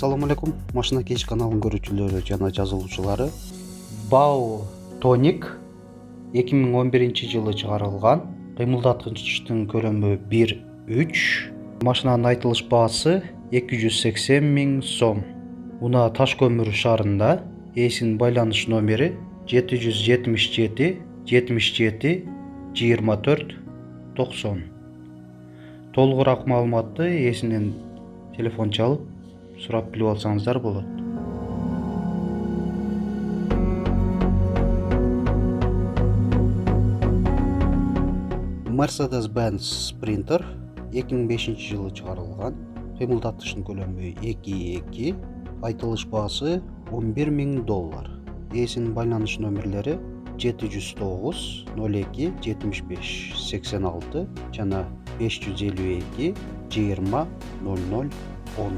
Assalamu alaikum. Машина кеш каналын көрүүчүлөрү жана жазылуучулары. Bao Tonic 2011-жылы чыгарылган. Кыймылдаткычтын көлөмү 1.3. Машинанын айтылыш баасы 280 000 сом. Уна Таш көмүр шаарында. Ээсинин байланыш номери 777 77 24 90. Толугураак маалыматты ээсинен телефон чалып сурап билип алсаңыздар болот. Mercedes-Benz Sprinter 2005-жылы чыгарылган. Кыймылдаткычтын көлөмү 2.2, айтылыш баасы $11,000. Ээсинин байланыш номерлери 709 02 75 86 жана 552 20 00 10.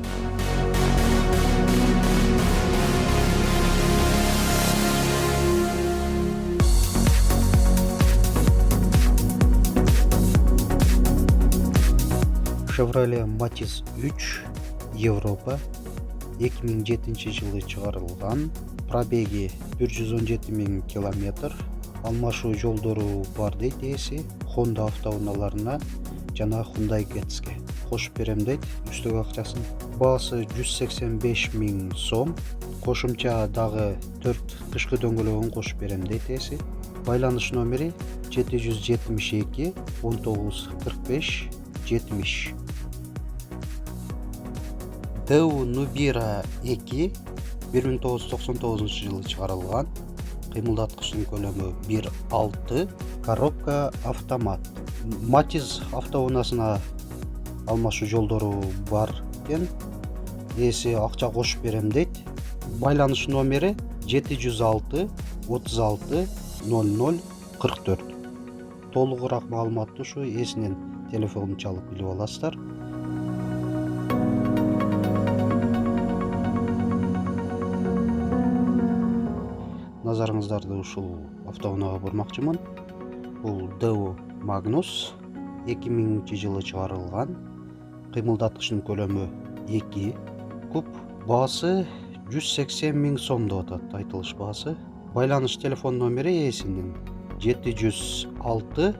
Chevrolet Matiz 3 Европа 2007-жылы чыгарылган. Пробеги 117 000 км. Алмашуу жолдору бар дейт ээси. Honda автоунааларына жана Hyundai Getz'ке кошуп берем дейт үстөк акчасын. Баасы 185 000 сом. Кошумча дагы 4 кышкы дөңгөлөгүн кошуп берем дейт ээси. Байланыш номери 772 19 45 70. Daewoo Nubira 2 1999-жылы чыгарылган. Кыймылдаткычтын көлөмү 1.6, коробка автомат. Matiz автоунаасына алмашуу жолдору бар экен. Ээси акча кошуп берем дейт. Байланыш номери 706 36 00 44. Толугураак маалыматты ушу ээсинен телефонун чалып билип аласыздар. Назарыңыздарды ушул автоунаага бурмакчымын. Бул Daewoo Magnus 2000-жылы чыгарылган. Кыймылдаткычтын көлөмү 2 куб. Баасы 180 000 сом деп атат айтылыш баасы. Байланыш телефон номери ээсинин 706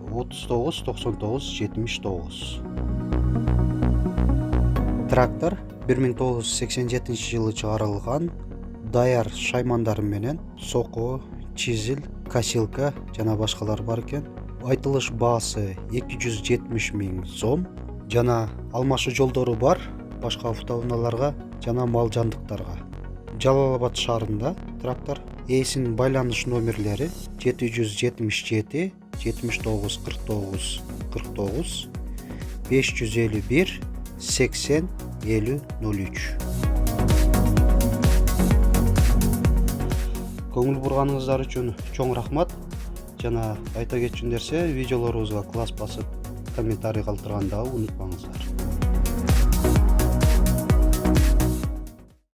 39 99 79. Трактор 1987-жылы чыгарылган. Даяр шаймандары менен соко, чизил, косилка жана башкалар бар экен. Айтылыш баасы 270 000 сом. Жана алмашуу жолдору бар башка автоунааларга жана мал жандыктарга. Жалал-Абад шаарында трактор. Ээсинин байланыш номерлери 777 79 49 49 551 80 50 03. Көңүл бурганыңыздар үчүн чоң рахмат. Жана айта кетчү нерсе, видеолорубузга класс басып, комментарий калтырганды унутпаңыздар.